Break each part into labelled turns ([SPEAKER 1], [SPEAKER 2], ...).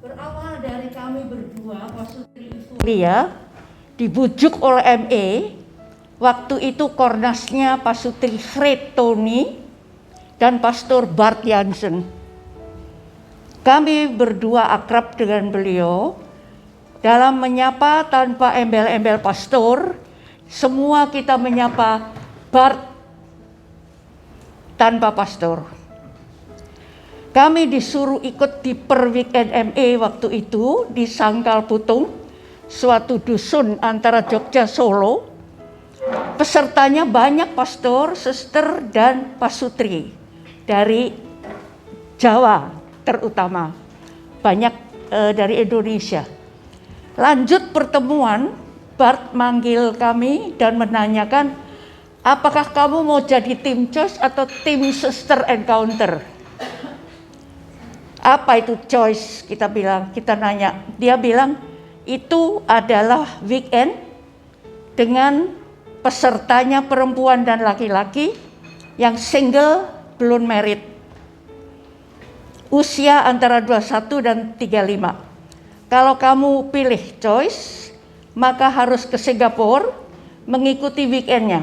[SPEAKER 1] Berawal dari kami berdua, Pak Sutri Lia dibujuk oleh ME. Waktu itu kornasnya Pak Sutri Fred Tony dan Pastor Bart Jansen. Kami berdua akrab dengan beliau. Dalam menyapa tanpa embel-embel pastor, semua kita menyapa Bart tanpa pastor. Kami disuruh ikut di perweekend ME waktu itu di Sangkal Putung, suatu dusun antara Jogja Solo. Pesertanya banyak pastor, suster, dan Pak Sutri dari Jawa terutama, banyak dari Indonesia. Lanjut pertemuan, Bart manggil kami dan menanyakan, apakah kamu mau jadi tim choice atau tim sister encounter? Apa itu choice? Kita nanya. Dia bilang itu adalah weekend dengan pesertanya perempuan dan laki-laki yang single belum married. Usia antara 21 dan 35. Kalau kamu pilih choice, maka harus ke Singapura mengikuti weekendnya.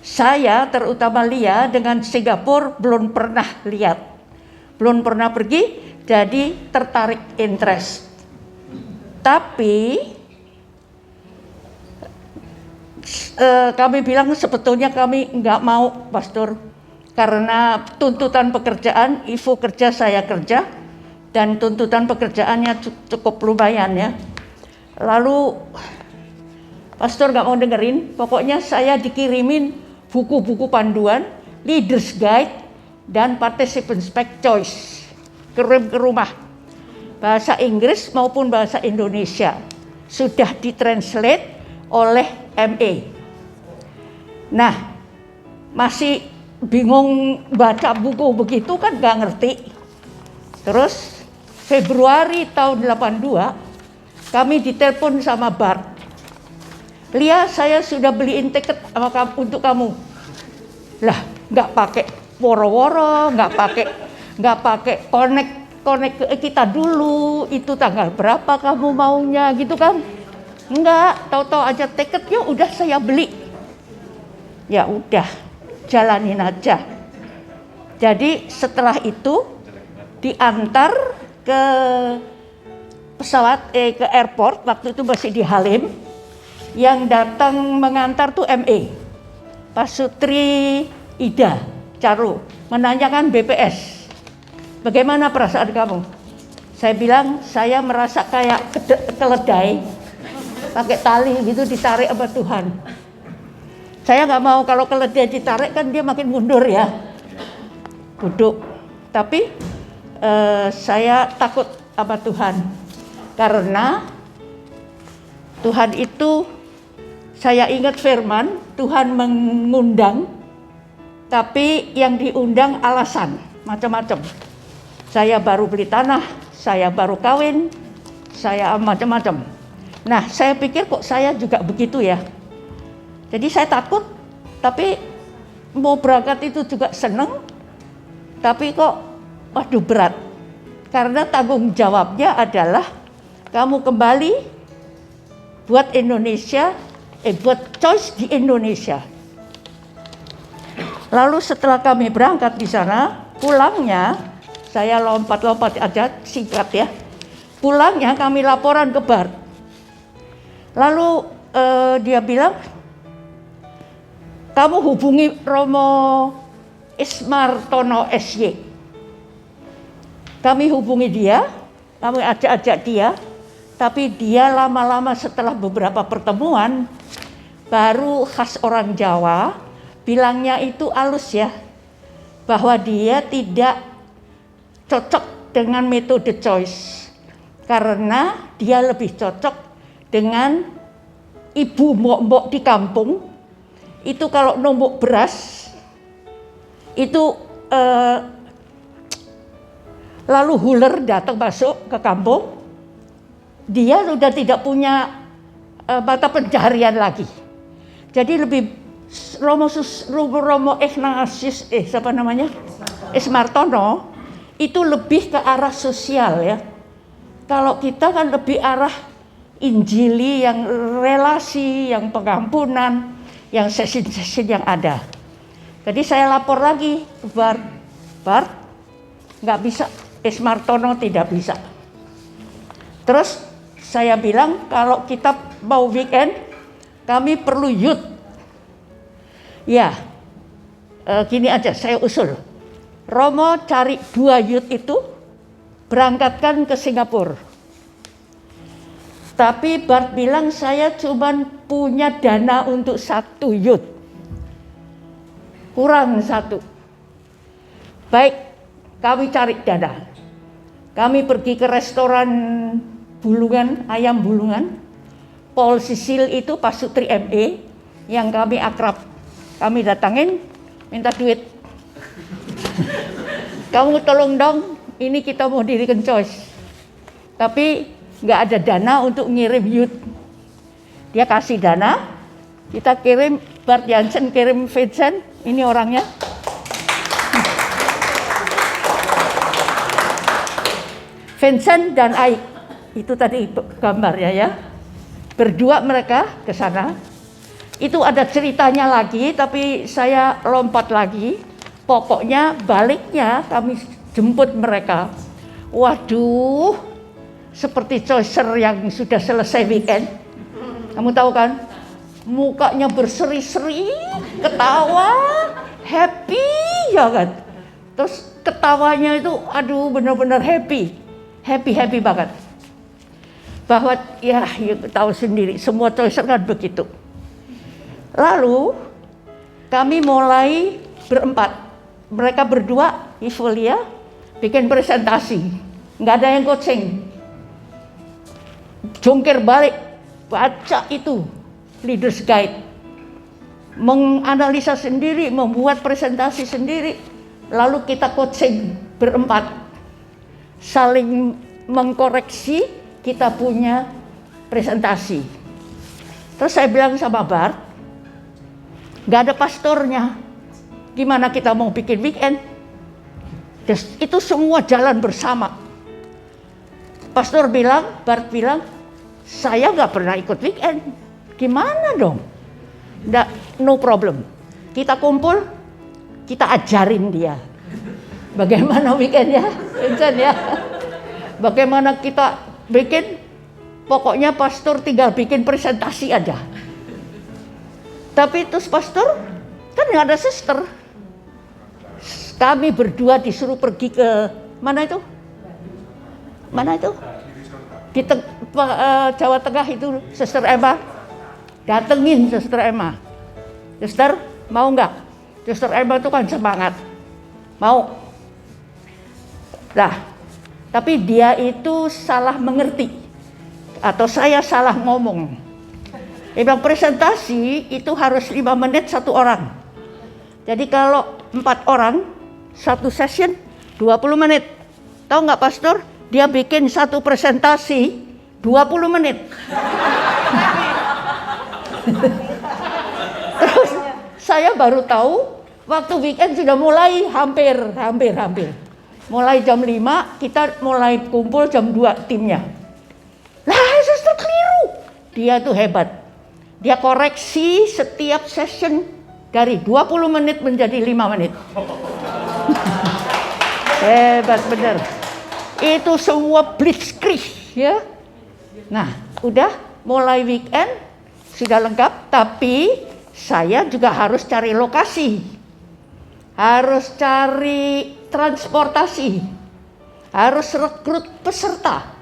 [SPEAKER 1] Saya terutama Lia dengan Singapura belum pernah lihat, belum pernah pergi, jadi tertarik interest. Tapi kami bilang sebetulnya kami nggak mau, Pastor, karena tuntutan pekerjaan, Ivo kerja, saya kerja, dan tuntutan pekerjaannya cukup lumayan ya. Lalu pastor gak mau dengerin, pokoknya saya dikirimin buku-buku panduan, leaders guide, dan participant spec choice kirim ke rumah, bahasa Inggris maupun bahasa Indonesia, sudah ditranslate oleh ME. Nah, masih bingung baca buku begitu kan, gak ngerti. Terus Februari tahun 82, kami ditelepon sama Bart. Lia, saya sudah beliin tiket untuk kamu. Lah, nggak pakai woro-woro, nggak pakai connect ke kita dulu. Itu tanggal berapa kamu maunya, gitu kan? Enggak, tahu-tahu aja tiketnya udah saya beli. Ya udah, jalanin aja. Jadi setelah itu diantar ke pesawat ke airport, waktu itu masih di Halim. Yang datang mengantar tuh ME, Pak Sutri Ida Caro, menanyakan BPS, bagaimana perasaan kamu? Saya bilang saya merasa kayak keledai pakai tali gitu ditarik sama Tuhan. Saya nggak mau, kalau keledai ditarik kan dia makin mundur ya, duduk. Tapi saya takut sama Tuhan, karena Tuhan itu, saya ingat firman, Tuhan mengundang, tapi yang diundang alasan macam-macam. Saya baru beli tanah, saya baru kawin, saya macam-macam. Nah, saya pikir kok saya juga begitu ya. Jadi saya takut, tapi mau berangkat itu juga seneng, tapi kok waduh berat, karena tanggung jawabnya adalah kamu kembali buat Indonesia, buat choice di Indonesia. Lalu setelah kami berangkat di sana, pulangnya saya lompat-lompat aja singkat ya. Pulangnya kami laporan ke Bart. Lalu dia bilang, kamu hubungi Romo Ismartono SY. Kami hubungi dia, kami ajak-ajak dia, tapi dia lama-lama setelah beberapa pertemuan, baru khas orang Jawa, bilangnya itu halus ya, bahwa dia tidak cocok dengan metode choice, karena dia lebih cocok dengan ibu mbok-mbok di kampung. Itu kalau numbuk beras, itu lalu huler datang masuk ke kampung, dia sudah tidak punya mata pencaharian lagi. Jadi lebih Romo Ignatius Ismartono itu lebih ke arah sosial ya. Kalau kita kan lebih arah Injili, yang relasi, yang pengampunan, yang sesi-sesi yang ada. Jadi saya lapor lagi ke Bart, nggak bisa, Ismartono tidak bisa. Terus saya bilang kalau kita mau weekend, kami perlu youth. Ya, gini aja saya usul. Romo cari 2 youth itu, berangkatkan ke Singapura. Tapi Bart bilang saya cuma punya dana untuk 1 youth. Kurang 1. Baik, kami cari dana. Kami pergi ke restoran Bulungan, ayam Bulungan. Paul Sisil itu Pasutri ME yang kami akrab. Kami datangin, minta duit. Kamu tolong dong, ini kita mau dirikan choice. Tapi nggak ada dana untuk ngirim youth. Dia kasih dana, kita kirim, Bart Jansen kirim Vincent, ini orangnya. Vincent dan Aik, itu tadi gambarnya ya. Berdua mereka ke sana. Itu ada ceritanya lagi, tapi saya lompat lagi. Pokoknya baliknya kami jemput mereka. Waduh, seperti choicer yang sudah selesai weekend. Kamu tahu kan? Mukanya berseri-seri, ketawa, happy ya kan. Terus ketawanya itu aduh benar-benar happy banget. Bahwa ya tahu sendiri, semua choicer kan begitu. Lalu kami mulai berempat. Mereka berdua, Ivolia, bikin presentasi. Nggak ada yang coaching. Jungkir balik, baca itu, Leaders Guide. Menganalisa sendiri, membuat presentasi sendiri. Lalu kita coaching berempat. Saling mengkoreksi, kita punya presentasi. Terus saya bilang sama Bart, nggak ada pastornya. Gimana kita mau bikin weekend? Itu semua jalan bersama. Pastor bilang, Bart bilang, saya nggak pernah ikut weekend. Gimana dong? Nggak, no problem. Kita kumpul, kita ajarin dia. Bagaimana weekend ya? Vincent ya? Bagaimana kita bikin? Pokoknya pastor tinggal bikin presentasi aja. Tapi terus pastor, kan nggak ada suster. Kami berdua disuruh pergi ke mana itu? Mana itu? Di Jawa Tengah itu, Suster Emma. Datengin Suster Emma. Suster, mau nggak? Suster Emma itu kan semangat. Mau. Nah, tapi dia itu salah mengerti. Atau saya salah ngomong. Dia bilang presentasi itu harus 5 menit 1 orang. Jadi kalau 4 orang, 1 session 20 menit. Tahu nggak pastor? Dia bikin 1 presentasi 20 menit. Terus saya baru tahu waktu weekend sudah mulai hampir. Mulai jam 5, kita mulai kumpul jam 2 timnya. Lah, suster keliru. Dia tuh hebat. Dia koreksi setiap session dari 20 menit menjadi 5 menit. Hebat bener. Itu semua blitzkrieg ya. Nah, udah mulai weekend sudah lengkap, tapi saya juga harus cari lokasi. Harus cari transportasi. Harus rekrut peserta.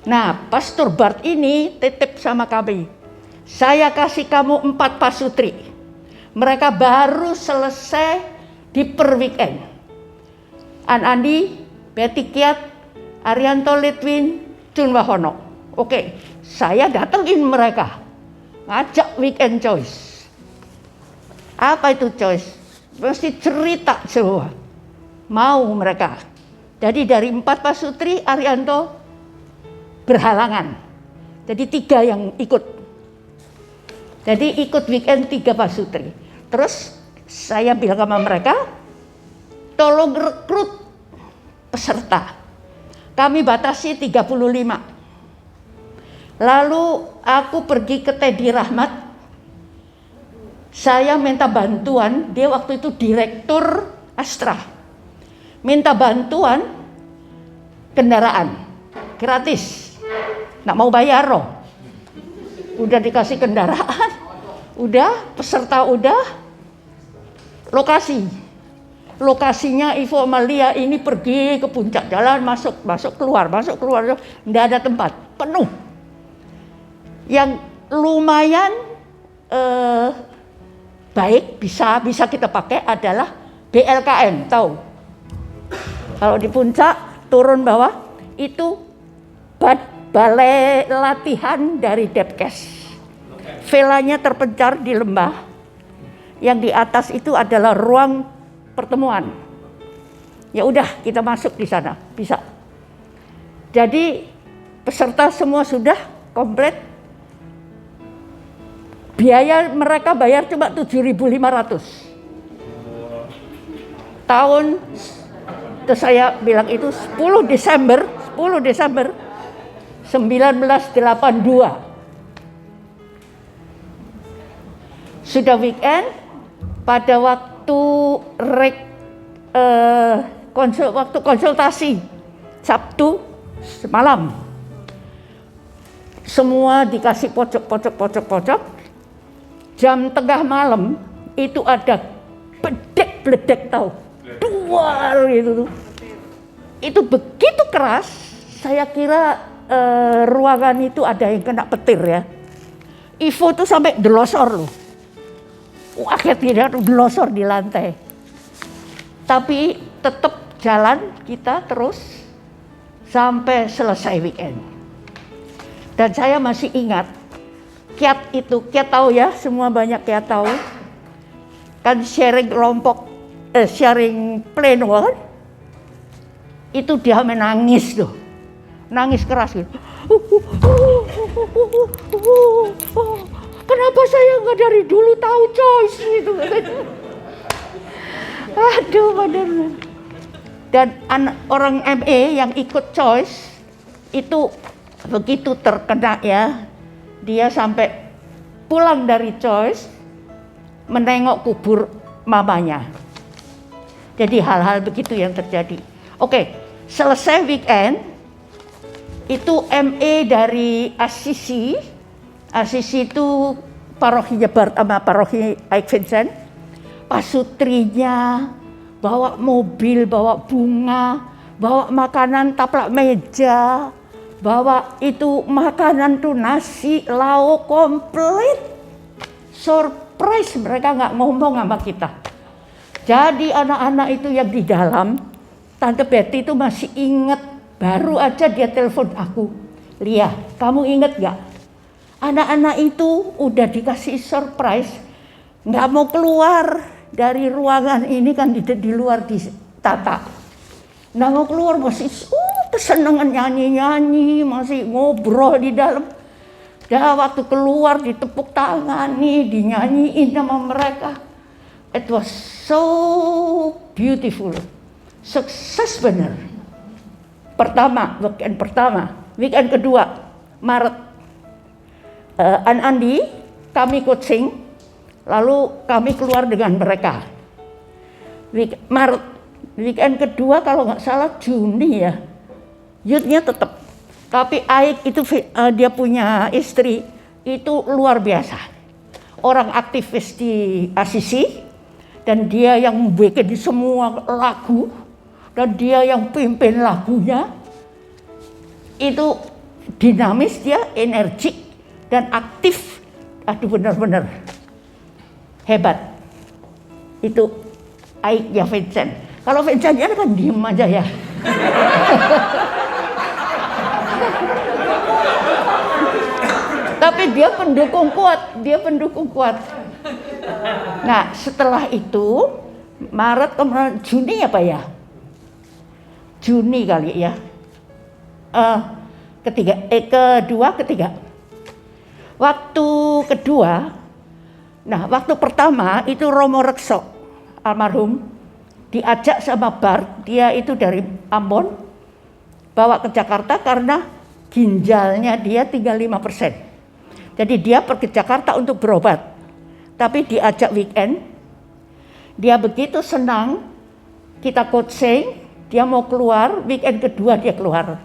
[SPEAKER 1] Nah, Pastor Bart ini titip sama kami. Saya kasih kamu 4 pasutri. Mereka baru selesai di per weekend. Andi, Betty Kiat, Arianto Litwin, Chun Wahono. Oke, saya datengin mereka. Ngajak weekend choice. Apa itu choice? Mesti cerita semua. Mau mereka. Jadi dari 4 pasutri, Arianto berhalangan. Jadi 3 yang ikut. Jadi ikut weekend 3 pasutri. Terus saya bilang sama mereka, tolong rekrut peserta. Kami batasi 35. Lalu aku pergi ke Teddy Rahmat. Saya minta bantuan, dia waktu itu direktur Astra. Minta bantuan kendaraan gratis. Nggak mau bayar loh. Udah dikasih kendaraan, udah peserta udah, lokasinya Ivo Amalia ini pergi ke puncak jalan, masuk keluar, nggak ada tempat, penuh. Yang lumayan baik bisa kita pakai adalah BLKM, tahu? Kalau di puncak turun bawah itu balai latihan dari Depkes. Vilanya terpencar di lembah. Yang di atas itu adalah ruang pertemuan. Ya udah, kita masuk di sana, bisa. Jadi peserta semua sudah komplit. Biaya mereka bayar cuma 7.500. Tahun terus saya bilang itu 10 Desember 1982. Sudah weekend, pada waktu waktu konsultasi Sabtu malam, semua dikasih pojok. Jam tengah malam itu ada bledek tahu, duar gitu. Itu begitu keras, saya kira ruangan itu ada yang kena petir ya. Ivo tuh sampai delosor loh. Akhirnya delosor di lantai. Tapi tetap jalan kita terus sampai selesai weekend. Dan saya masih ingat Kiat tahu ya, semua banyak Kiat tahu. Kan sharing sharing plane kan? Itu dia menangis loh. Nangis keras gitu. Kenapa saya nggak dari dulu tahu choice gitu. Aduh, bener. Dan orang ME yang ikut choice itu begitu terkena ya, dia sampai pulang dari choice menengok kubur mamanya. Jadi hal-hal begitu yang terjadi. Oke, selesai weekend itu ME dari Assisi itu paroki Jebar sama paroki Aik Vincent. Pasutrinya bawa mobil, bawa bunga, bawa makanan taplak meja, bawa itu makanan tuh nasi, lauk komplit. Surprise, mereka nggak ngomong sama kita. Jadi anak-anak itu yang di dalam, Tante Betty itu masih ingat, baru aja dia telepon aku. Lia, kamu ingat nggak? Anak-anak itu udah dikasih surprise, nggak mau keluar dari ruangan ini kan di luar ditata. Nggak mau keluar, masih kesenangan nyanyi-nyanyi, masih ngobrol di dalam. Dan waktu keluar ditepuk tangani, dinyanyiin sama mereka. It was so beautiful. Sukses bener. Weekend kedua, Maret. Andi, kami coaching, lalu kami keluar dengan mereka. Weekend kedua kalau nggak salah Juni ya, youth-nya tetap. Tapi Aik itu dia punya istri itu luar biasa, orang aktivis di Assisi, dan dia yang bikin semua lagu, dan dia yang pimpin lagunya. Itu dinamis, dia energik dan aktif. Aduh, benar-benar hebat. Itu Aik ya Vincent. Kalau Vincentnya kan diem aja ya. Tapi dia pendukung kuat. Nah, setelah itu Maret Juni apa ya? Juni kali ya. Ketiga. Waktu kedua, waktu pertama itu Romo Rekso almarhum diajak sama Bart, dia itu dari Ambon, bawa ke Jakarta karena ginjalnya dia tinggal 5%. Jadi dia pergi Jakarta untuk berobat. Tapi diajak weekend, dia begitu senang, kita coaching, dia mau keluar, weekend kedua dia keluar.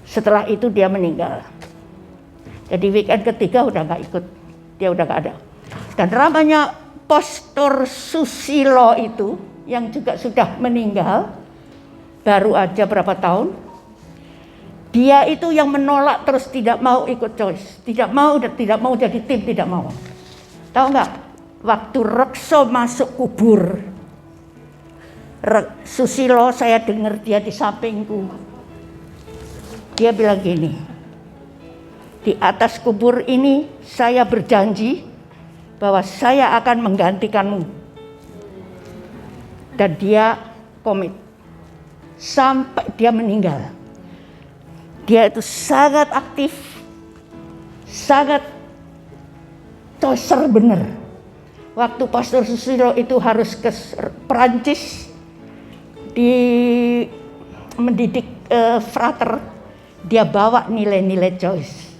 [SPEAKER 1] Setelah itu dia meninggal. Jadi weekend ketiga udah gak ikut, dia udah gak ada. Dan namanya Pastor Susilo itu, yang juga sudah meninggal, baru aja berapa tahun, dia itu yang menolak terus tidak mau ikut Choice. Tidak mau jadi tim, tidak mau. Tahu nggak? Waktu Rekso masuk kubur, Susilo saya dengar dia di sampingku. Dia bilang gini, di atas kubur ini saya berjanji bahwa saya akan menggantikanmu. Dan dia komit sampai dia meninggal. Dia itu sangat aktif, sangat Choicer bener. Waktu Pastor Susilo itu harus ke Perancis mendidik frater, dia bawa nilai-nilai Choice.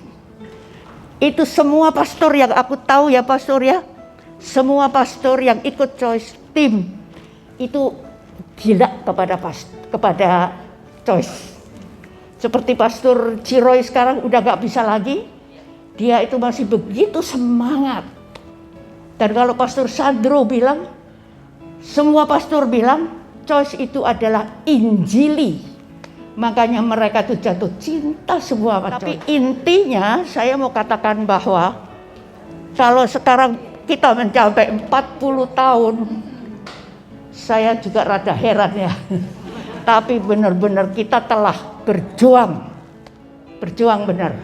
[SPEAKER 1] Itu semua pastor yang aku tahu ya pastor ya, semua pastor yang ikut Choice tim itu gila kepada Choice. Seperti Pastor Ciroy sekarang udah gak bisa lagi, dia itu masih begitu semangat. Dan kalau Pastor Sandro bilang, semua pastor bilang Choice itu adalah injili. Makanya mereka tuh jatuh cinta semua. Tapi intinya saya mau katakan bahwa kalau sekarang kita mencapai 40 tahun, saya juga rada heran ya. Tapi benar-benar kita telah berjuang benar.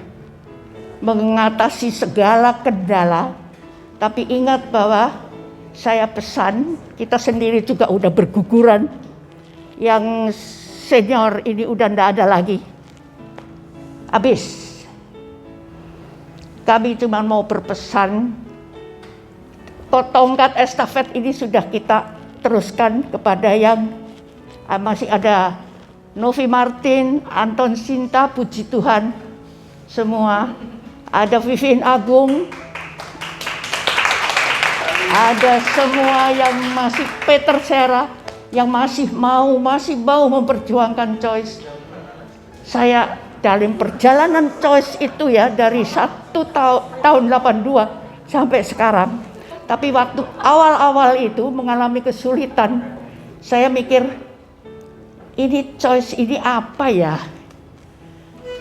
[SPEAKER 1] Mengatasi segala kendala. Tapi ingat bahwa saya pesan, kita sendiri juga udah berguguran. Yang senior ini udah nggak ada lagi. Habis. Kami cuma mau berpesan, tongkat estafet ini sudah kita teruskan kepada yang masih ada Novi Martin, Anton Sinta, puji Tuhan semua. Ada Vivin Agung, ada semua yang masih Peter Sera, yang masih mau memperjuangkan Choice. Saya dalam perjalanan Choice itu ya dari tahun 82 sampai sekarang. Tapi waktu awal-awal itu mengalami kesulitan, saya mikir ini Choice ini apa ya?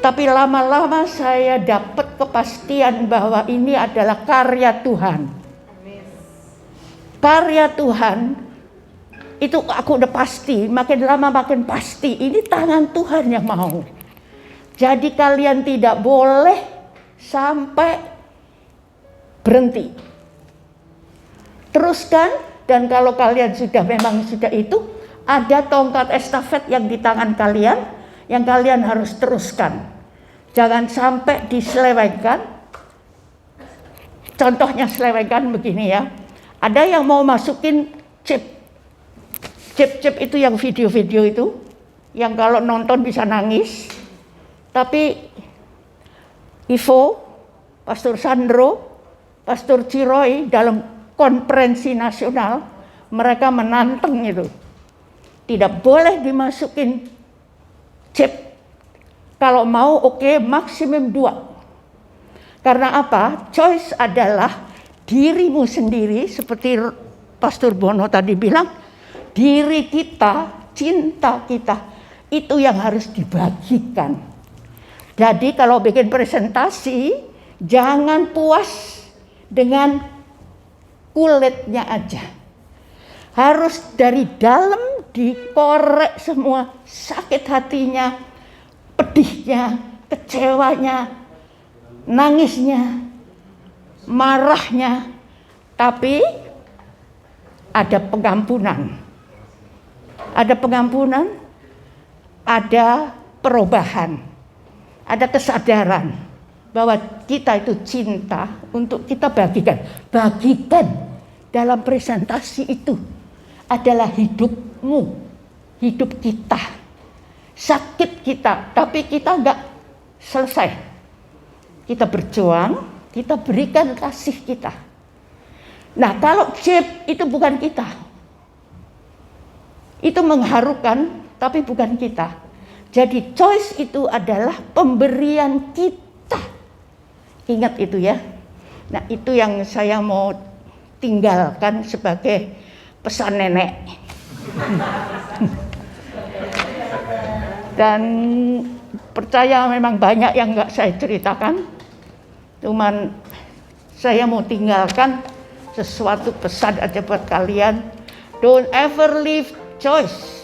[SPEAKER 1] Tapi lama-lama saya dapat kepastian bahwa ini adalah karya Tuhan. Karya Tuhan itu aku udah pasti, makin lama makin pasti ini tangan Tuhan yang mau. Jadi kalian tidak boleh sampai berhenti. Teruskan, dan kalau kalian memang sudah itu, ada tongkat estafet yang di tangan kalian, yang kalian harus teruskan. Jangan sampai diselewengkan. Contohnya selewengkan begini ya. Ada yang mau masukin chip itu yang video-video itu, yang kalau nonton bisa nangis. Tapi Ivo, Pastor Sandro, Pastor Ciroy dalam konferensi nasional, mereka menantang itu. Tidak boleh dimasukin chip. Kalau mau oke, maksimum 2. Karena apa? Choice adalah dirimu sendiri, seperti Pastor Bono tadi bilang, diri kita, cinta kita, itu yang harus dibagikan. Jadi kalau bikin presentasi, jangan puas dengan kulitnya aja. Harus dari dalam dikorek semua, sakit hatinya, pedihnya, kecewanya, nangisnya, marahnya. Tapi ada pengampunan. Ada pengampunan, ada perubahan, ada kesadaran bahwa kita itu cinta untuk kita bagikan. Bagikan dalam presentasi itu adalah hidupmu, hidup kita. sakit kita, tapi kita nggak selesai. Kita berjuang, kita berikan kasih kita. Nah, kalau Jeb itu bukan kita. Itu mengharukan, tapi bukan kita. Jadi choice itu adalah pemberian kita. Ingat itu ya. Nah, itu yang saya mau tinggalkan sebagai pesan nenek. Dan percaya memang banyak yang nggak saya ceritakan. Cuman saya mau tinggalkan sesuatu pesan aja buat kalian. Don't ever leave choice.